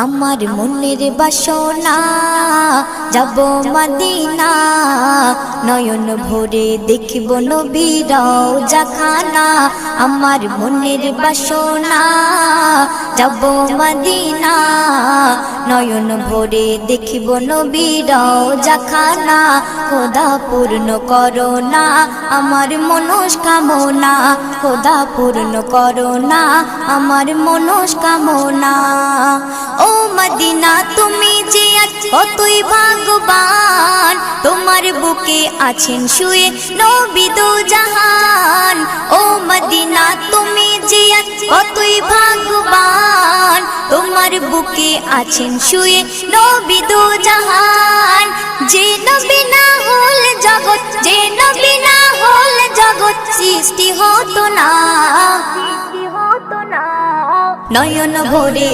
আমার মনের বাসনা যাব মদিনা, নয়ন ভরে দেখিব নবীর রওজাখানা। আমার মনের বাসনা যাব মদিনা, নয়ন ভরে দেখিব নবীর রওজাখানা। খোদা পূর্ণ করো না আমার মনস্কামনা, খোদা পূর্ণ করো না আমার মনস্কামনা। ও মদিনা তুমি যে কতই ভাগ্যবান, তোমার বুকে আছেন শুয়ে নবী দো জাহান। ও মদিনা তুমি যে কতই ভাগ্যবান, তোমার বুকে আছেন শুয়ে নবী দো জাহান। যে নবী না হল জগৎ, যে নবী না হল জগৎ সৃষ্টি হতো না। নয়ন ভরে